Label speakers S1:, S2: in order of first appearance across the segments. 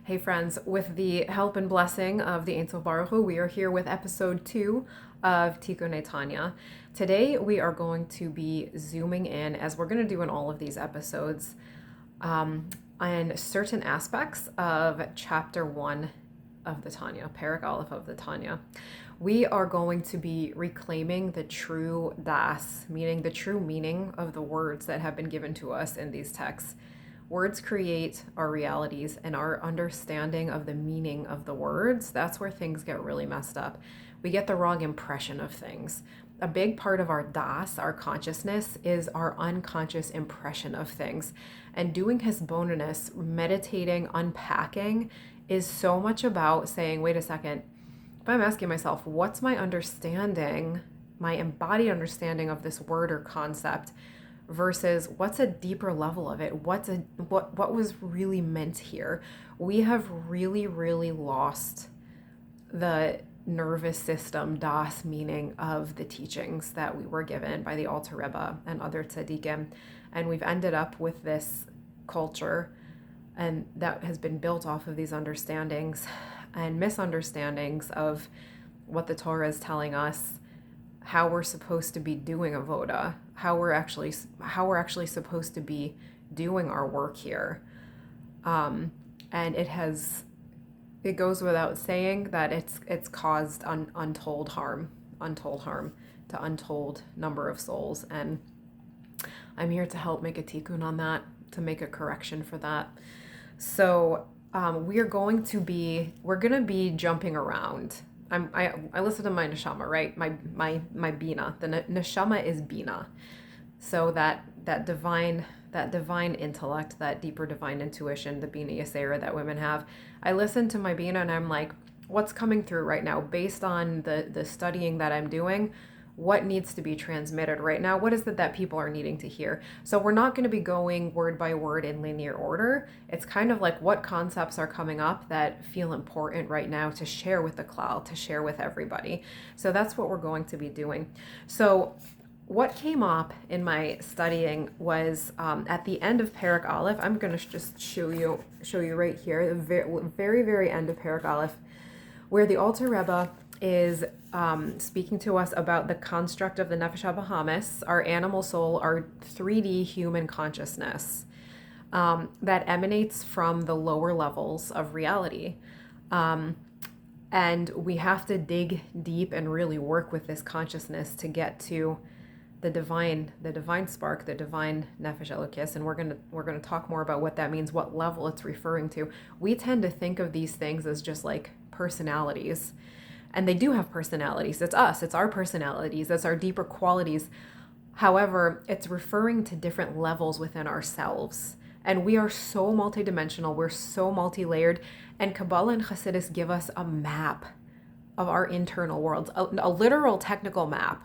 S1: Hey friends, with the help and blessing of the Ein Sof Baruch Hu, we are here with episode 2 of Tikkunei Tanya. Today we are going to be zooming in, as we're going to do in all of these episodes, on certain aspects of chapter 1 of the Tanya, Perek Aleph of the Tanya. We are going to be reclaiming the true das, meaning the true meaning of the words that have been given to us in these texts. Words create our realities, and our understanding of the meaning of the words, that's where things get really messed up. We get the wrong impression of things. A big part of our das, our consciousness, is our unconscious impression of things. And doing hisbonenus, meditating, unpacking, is so much about saying, wait a second, if I'm asking myself, what's my understanding, my embodied understanding of this word or concept, versus what's a deeper level of it? What was really meant here? We have really lost the nervous system das meaning of the teachings that we were given by the Alter Rebbe and other tzaddikim, and we've ended up with this culture and that has been built off of these understandings and misunderstandings of what the Torah is telling us, how we're supposed to be doing avoda, how we're actually supposed to be doing our work here, and it goes without saying that it's caused untold harm to untold number of souls, and I'm here to help make a tikkun on that, to make a correction for that. So we're gonna be jumping around. I listen to my Neshama, right? My Bina. The Neshama is Bina. So that divine intellect, that deeper divine intuition, the Bina Yasera that women have. I listen to my Bina and I'm like, what's coming through right now based on the studying that I'm doing? What needs to be transmitted right now? What is it that people are needing to hear? So we're not going to be going word by word in linear order. It's kind of like what concepts are coming up that feel important right now to share with the klal, to share with everybody. So that's what we're going to be doing. So what came up in my studying was at the end of Perek Aleph. I'm going to just show you right here, the very end of Perek Aleph, where the Alter Rebbe is speaking to us about the construct of the Nefesh HaBahamis, our animal soul, our 3D human consciousness that emanates from the lower levels of reality. And we have to dig deep and really work with this consciousness to get to the divine spark, the divine Nefesh Elokis, and we're gonna talk more about what that means, what level it's referring to. We tend to think of these things as just like personalities. And they do have personalities. It's us. It's our personalities. That's our deeper qualities. However, it's referring to different levels within ourselves. And we are so multidimensional. We're so multi-layered. And Kabbalah and Hasidus give us a map of our internal worlds, a literal technical map.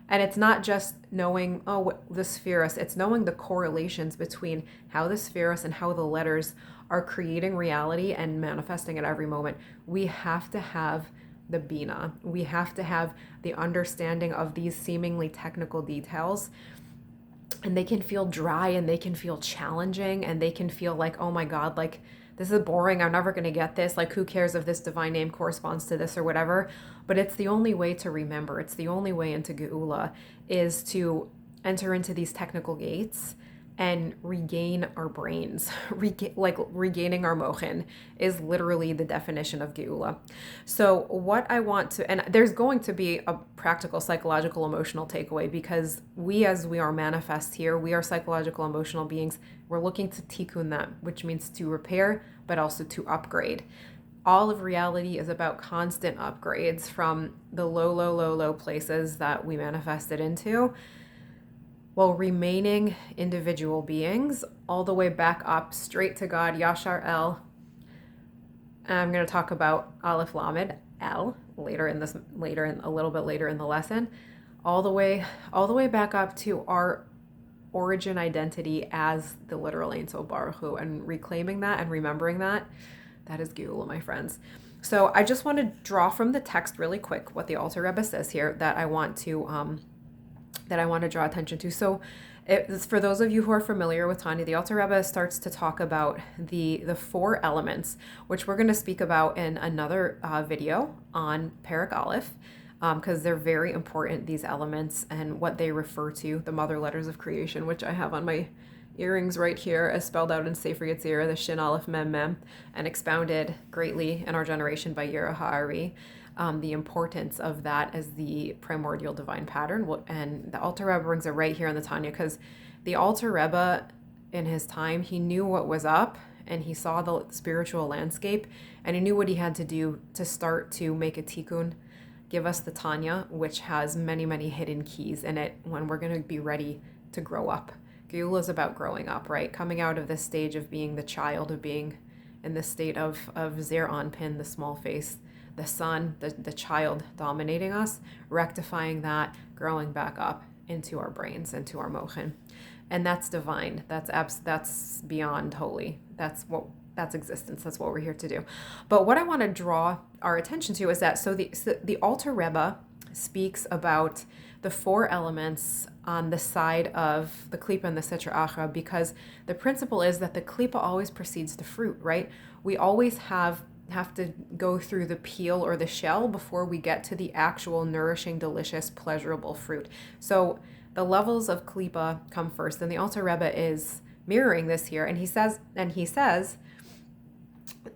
S1: And it's not just knowing, the spheres. It's knowing the correlations between how the spheres and how the letters are creating reality and manifesting at every moment. We have to have the Bina. We have to have the understanding of these seemingly technical details, and they can feel dry and they can feel challenging and they can feel like, oh my God, like this is boring. I'm never going to get this. Like, who cares if this divine name corresponds to this or whatever? But it's the only way to remember. It's the only way into Geula is to enter into these technical gates and regain our brains. Regaining our mochin is literally the definition of Geula. So what I want to, and there's going to be a practical, psychological, emotional takeaway, because as we are manifest here, we are psychological, emotional beings. We're looking to tikkun them, which means to repair, but also to upgrade. All of reality is about constant upgrades from the low places that we manifested into, while remaining individual beings, all the way back up straight to God, Yashar El. And I'm going to talk about Aleph Lamed El a little bit later in the lesson, all the way back up to our origin identity as the literal Ein Sof Baruch Hu, and reclaiming that and remembering that is Geula, my friends. So I just want to draw from the text really quick what the Alter Rebbe says here that I want to draw attention to. So It's for those of you who are familiar with Tanya, the Alter Rebbe starts to talk about the four elements, which we're going to speak about in another video on Perek Aleph, because they're very important, these elements and what they refer to, the mother letters of creation, which I have on my earrings right here, as spelled out in Sefer Yetzirah, the Shin Aleph Mem Mem, and expounded greatly in our generation by Yera Ha'ari. The importance of that as the primordial divine pattern. And the Alter Rebbe brings it right here in the Tanya, because the Alter Rebbe, in his time, he knew what was up, and he saw the spiritual landscape, and he knew what he had to do to start to make a tikkun, give us the Tanya, which has many, many hidden keys in it when we're going to be ready to grow up. Geula is about growing up, right? Coming out of this stage of being the child, of being in the state of Zer Anpin, the small face, the son, the child dominating us, rectifying that, growing back up into our brains, into our mochin. And that's divine. That's beyond holy. That's existence. That's what we're here to do. But what I want to draw our attention to is that, so the Alter Rebbe speaks about the four elements on the side of the klipa and the sitra achra, because the principle is that the klipa always precedes the fruit, right? We always have to go through the peel or the shell before we get to the actual nourishing, delicious, pleasurable fruit. So the levels of klipa come first, and the Alter Rebbe is mirroring this here, and he says,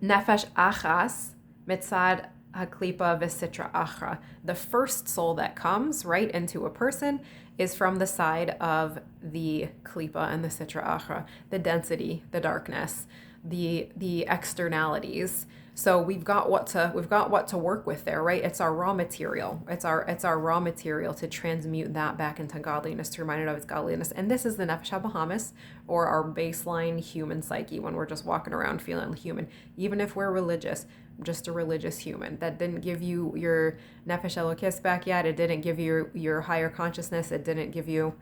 S1: nefesh achas mitzad haklipa v'sitra achra. The first soul that comes right into a person is from the side of the klipa and the sitra achra, the density, the darkness, the externalities. So we've got what to work with there, right? It's our raw material. It's our raw material to transmute that back into godliness, to remind it of its godliness. And this is the nefesh habahamis, or our baseline human psyche, when we're just walking around feeling human. Even if we're religious, just a religious human. That didn't give you your nefesh elokis back yet. It didn't give you your higher consciousness. It didn't give you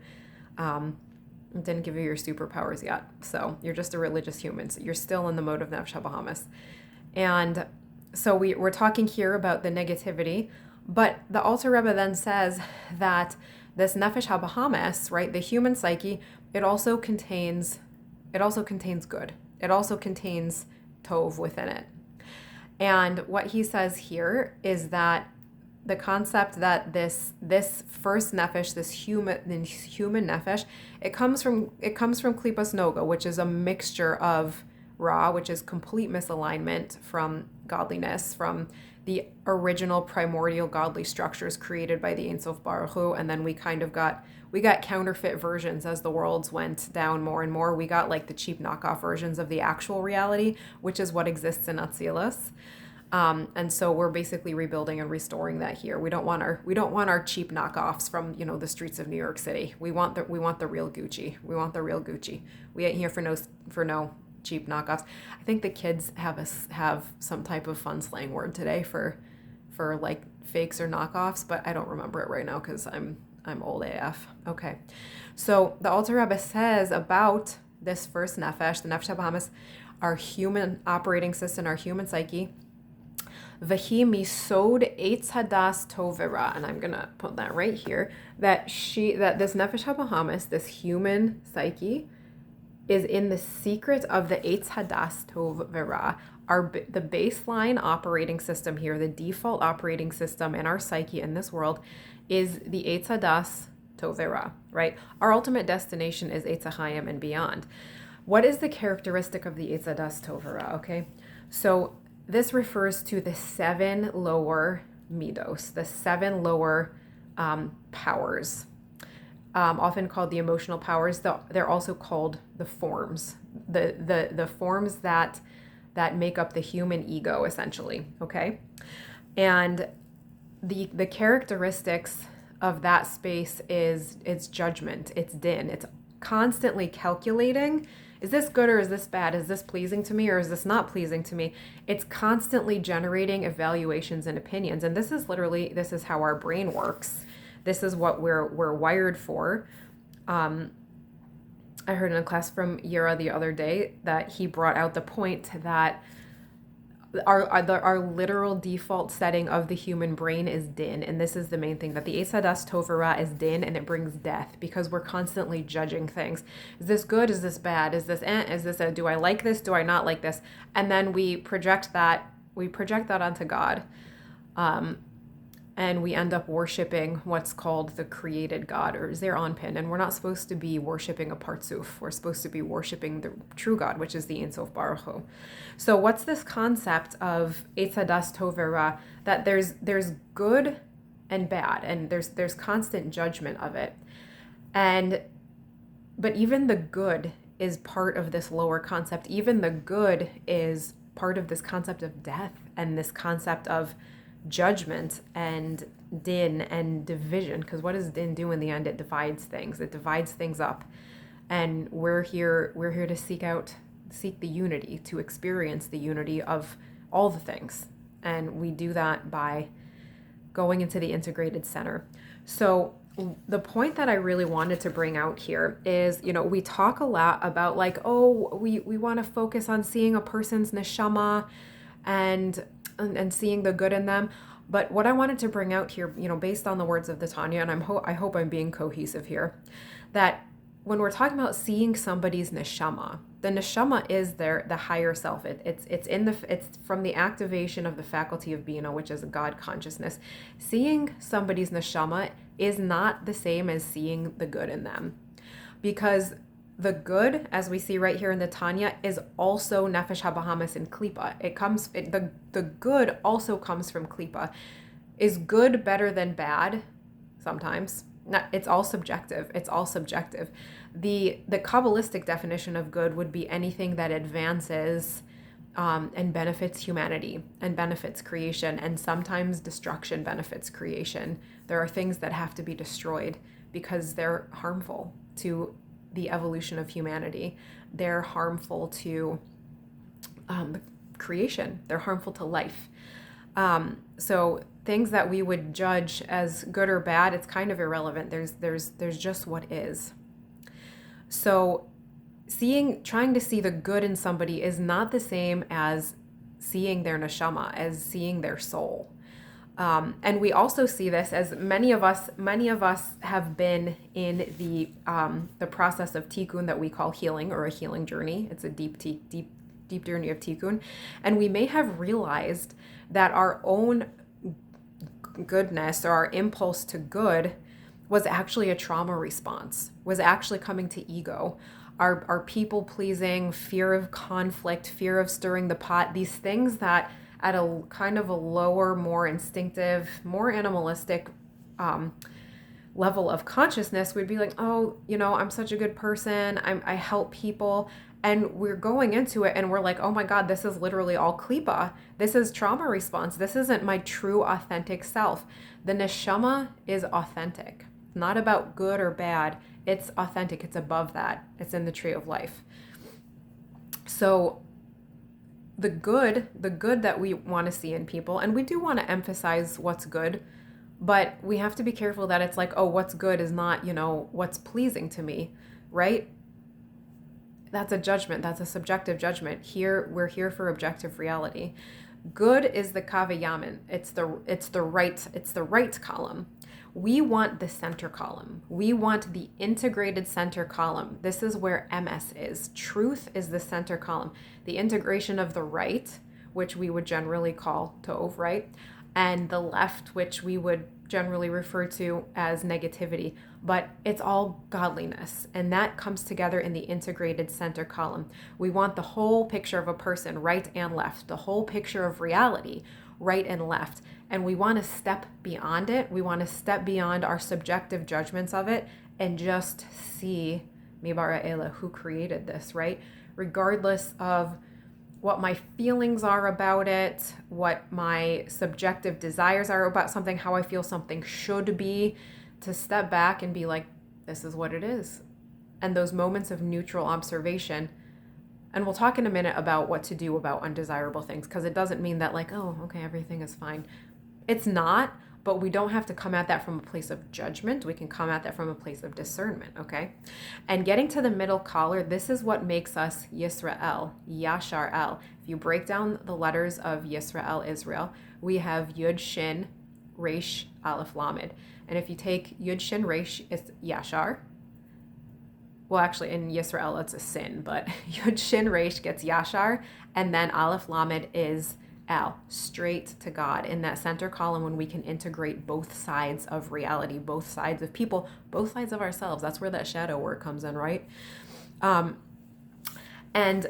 S1: your superpowers yet. So you're just a religious human. So you're still in the mode of nefesh habahamis. And so we're talking here about the negativity, but the Alter Rebbe then says that this nefesh habahamis, right, the human psyche, it also contains good. It also contains tov within it. And what he says here is that the concept that this first nefesh, this human nefesh, it comes from klipas noga, which is a mixture of Ra, which is complete misalignment from godliness, from the original primordial godly structures created by the Ein Sof Baruch Hu, and then we got counterfeit versions as the worlds went down more and more. We got like the cheap knockoff versions of the actual reality, which is what exists in Atzilus. And so we're basically rebuilding and restoring that here. We don't want our cheap knockoffs from, the streets of New York City. We want the real Gucci. We want the real Gucci. We ain't here for no cheap knockoffs. I think the kids have some type of fun slang word today for like fakes or knockoffs, but I don't remember it right now because I'm old AF. Okay, so the Alter Rebbe says about this first nefesh, the nefesh habahamis, our human operating system, our human psyche. V'hi misod eitz hadas tovera, and I'm gonna put that right here. That this nefesh habahamis, this human psyche, is in the secret of the Eitz Hadas Tov Vera, the baseline operating system here, the default operating system in our psyche in this world is the Eitz Hadas Tov Vera, right? Our ultimate destination is Eitz HaChaim and beyond. What is the characteristic of the Eitz Hadas Tov Vera, okay? So this refers to the 7 lower midos, the 7 lower powers, often called the emotional powers. They're also called the forms, the forms that make up the human ego, essentially. Okay, and the characteristics of that space is it's judgment, it's din, it's constantly calculating. Is this good or is this bad? Is this pleasing to me or is this not pleasing to me? It's constantly generating evaluations and opinions, and this is how our brain works. This is what we're wired for. I heard in a class from Yera the other day that he brought out the point that our literal default setting of the human brain is din, and this is the main thing, that the Eitz Hadas Tov Ra is din, and it brings death because we're constantly judging things. Is this good? Is this bad? Is this do I like this? Do I not like this? And then we project that onto God. And we end up worshiping what's called the created God, or Zeir Anpin. And we're not supposed to be worshiping a partsuf. We're supposed to be worshiping the true God, which is the Ein Sof Baruch Hu. So what's this concept of Eitz Hadas Tov Ra? That there's good and bad, and there's constant judgment of it. But even the good is part of this lower concept. Even the good is part of this concept of death and this concept of judgment and din and division. Because what does din do in the end? It divides things up, and we're here to seek the unity, to experience the unity of all the things, and we do that by going into the integrated center. So the point that I really wanted to bring out here is, we talk a lot about like, we want to focus on seeing a person's neshama and seeing the good in them. But what I wanted to bring out here, based on the words of the Tanya, and I hope I'm being cohesive here, that when we're talking about seeing somebody's neshama, the neshama is the higher self. It's from the activation of the faculty of bina, which is a God consciousness. Seeing somebody's neshama is not the same as seeing the good in them, because the good, as we see right here in the Tanya, is also nefesh habahamis in klipa. The good also comes from klipa. Is good better than bad? Sometimes. It's all subjective. The Kabbalistic definition of good would be anything that advances and benefits humanity and benefits creation, and sometimes destruction benefits creation. There are things that have to be destroyed because they're harmful to the evolution of humanity. They're harmful to creation. They're harmful to life. So things that we would judge as good or bad, it's kind of irrelevant. There's just what is. So trying to see the good in somebody is not the same as seeing their neshama, as seeing their soul. And we also see this as many of us have been in the process of tikkun that we call healing, or a healing journey. It's a deep journey of tikkun, and we may have realized that our own goodness, or our impulse to good, was actually a trauma response, was actually coming to ego. Our people pleasing, fear of conflict, fear of stirring the pot, these things that at a kind of a lower, more instinctive, more animalistic level of consciousness, we'd be like, I'm such a good person, I help people. And we're going into it and we're like, oh my God, this is literally all klipa. This is trauma response. This isn't my true authentic self. The neshama is authentic. Not about good or bad. It's authentic. It's above that. It's in the tree of life. So the good that we want to see in people, and we do want to emphasize what's good, but we have to be careful that it's like, what's good is not, what's pleasing to me, right? That's a judgment. That's a subjective judgment. We're here for objective reality. Good is the kavayamin. It's the right column. We want the center column. We want the integrated center column. This is where MS is. Truth is the center column. The integration of the right, which we would generally call tov, right? And the left, which we would generally refer to as negativity, but it's all godliness, and that comes together in the integrated center column. We want the whole picture of a person, right and left, the whole picture of reality, right and left, and we want to step beyond it. We want to step beyond our subjective judgments of it and just see Mibara Ela, who created this, right? Regardless of what my feelings are about it, what my subjective desires are about something, how I feel something should be, to step back and be like, this is what it is. And those moments of neutral observation. And we'll talk in a minute about what to do about undesirable things, because it doesn't mean that like, okay, everything is fine. It's not, but we don't have to come at that from a place of judgment. We can come at that from a place of discernment, okay? And getting to the middle collar, this is what makes us Yisrael, Yashar El. If you break down the letters of Yisrael, Israel, we have Yud, Shin, Resh, Aleph, Lamed. And if you take Yud, Shin, Resh, it's Yashar. Well, actually, in Yisrael, it's a sin, but Yud, Shin, Resh gets Yashar, and then Aleph, Lamed is El, straight to God. In that center column, when we can integrate both sides of reality, both sides of people, both sides of ourselves, that's where that shadow work comes in, right? And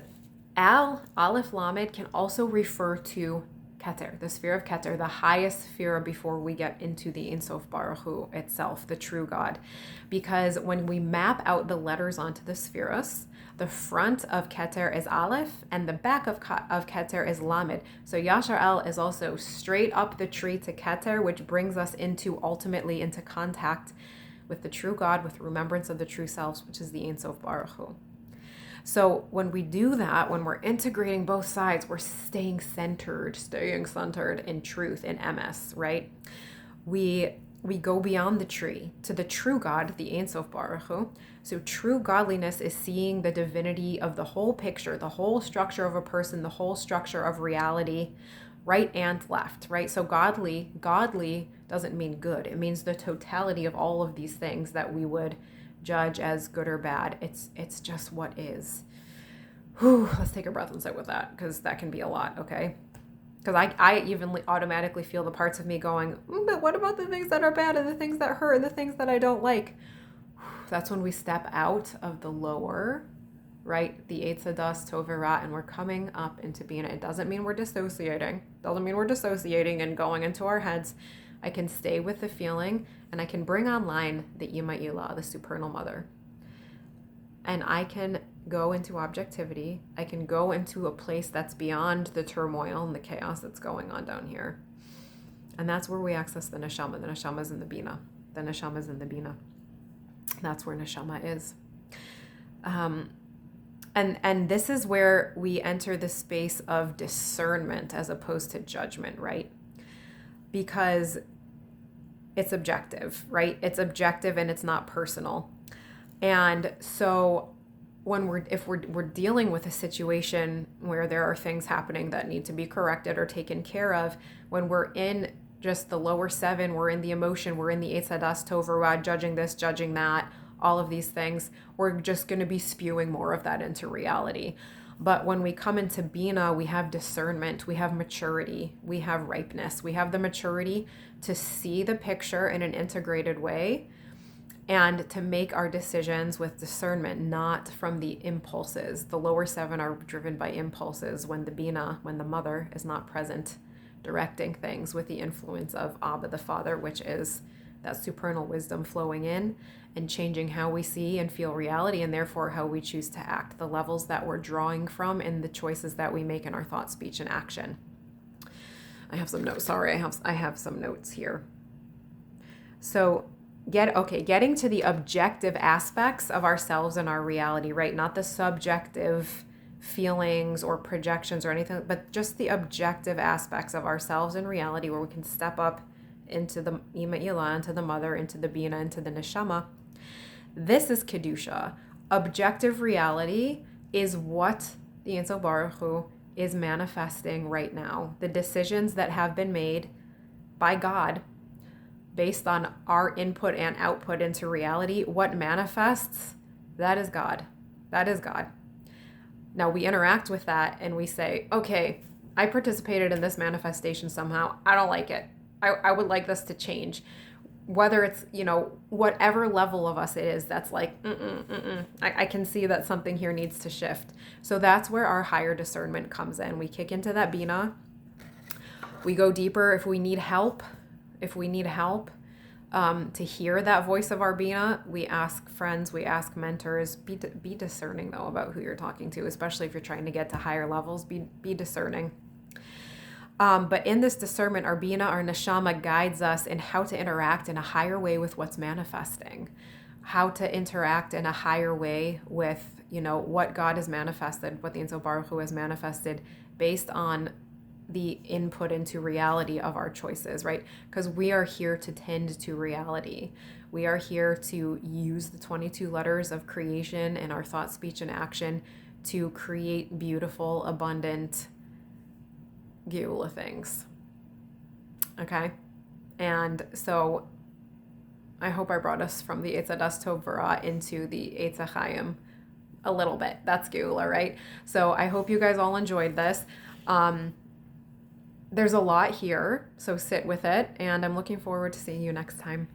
S1: Al, Aleph, Lamed can also refer to Keter, the sphere of Keter, the highest sphere before we get into the Ein Sof Baruch Hu itself, the true God. Because when we map out the letters onto the spheros, the front of Keter is Aleph and the back of Keter is Lamed. So Yashar El is also straight up the tree to Keter, which brings us ultimately into contact with the true God, with remembrance of the true selves, which is the Ein Sof Baruch Hu. So when we do that, when we're integrating both sides, we're staying centered in truth, in MS, right? We go beyond the tree to the true God, the Ein Sof Baruch Hu. So true godliness is seeing the divinity of the whole picture, the whole structure of a person, the whole structure of reality, right and left, right? So godly doesn't mean good. It means the totality of all of these things that we would judge as good or bad. It's just what is. Whew, let's take a breath and sit with that, because that can be a lot, okay? Because I even automatically feel the parts of me going, but what about the things that are bad and the things that hurt and the things that I don't like? That's when we step out of the lower, right? The Eitz Hadas, Tov Ra, and we're coming up into being. It doesn't mean we're dissociating. Doesn't mean we're dissociating and going into our heads. I can stay with the feeling, and I can bring online the Ima Ilah, the supernal mother. And I can go into objectivity. I can go into a place that's beyond the turmoil and the chaos that's going on down here. And that's where we access the Neshama. The Neshama is in the Bina. The Neshama is in the Bina. That's where Neshama is. And this is where we enter the space of discernment as opposed to judgment, right? Because it's objective, right? It's objective and it's not personal. And so if we're dealing with a situation where there are things happening that need to be corrected or taken care of, when we're in just the lower seven, we're in the emotion, we're in the Eitz Hadas Tov Ra, judging this, judging that, all of these things, we're just going to be spewing more of that into reality. But when we come into Bina, we have discernment, we have maturity, we have ripeness, we have the maturity to see the picture in an integrated way and to make our decisions with discernment, not from the impulses. The lower seven are driven by impulses when the Bina, when the mother is not present, directing things with the influence of Abba, the Father, which is that supernal wisdom flowing in and changing how we see and feel reality, and therefore how we choose to act, the levels that we're drawing from and the choices that we make in our thought, speech, and action. I have some notes. Sorry, I have some notes here. So getting to the objective aspects of ourselves and our reality, right? Not the subjective feelings or projections or anything, but just the objective aspects of ourselves and reality, where we can step up into the Ima Ilah, into the mother, into the Bina, into the Neshama. This is Kedusha. Objective reality is what the Ein Sof Baruch Hu is manifesting right now. The decisions that have been made by God based on our input and output into reality, what manifests, that is God. That is God. Now we interact with that and we say, okay, I participated in this manifestation somehow. I don't like it. I would like this to change. Whether it's, whatever level of us it is, that's like, I can see that something here needs to shift. So that's where our higher discernment comes in. We kick into that Bina. We go deeper if we need help. To hear that voice of our Bina, we ask friends, we ask mentors. Be discerning, though, about who you're talking to, especially if you're trying to get to higher levels. Be discerning. But in this discernment, our Bina, our Neshama, guides us in how to interact in a higher way with what's manifesting, how to interact in a higher way with, what God has manifested, what the Ein Sof Baruch Hu has manifested, based on the input into reality of our choices, right? Because we are here to tend to reality. We are here to use the 22 letters of creation and our thought, speech, and action to create beautiful, abundant geula things. Okay? And so I hope I brought us from the Eitz Hadas Tov V'Ra into the Eitz HaChaim a little bit. That's geula, right? So I hope you guys all enjoyed this. There's a lot here, so sit with it, and I'm looking forward to seeing you next time.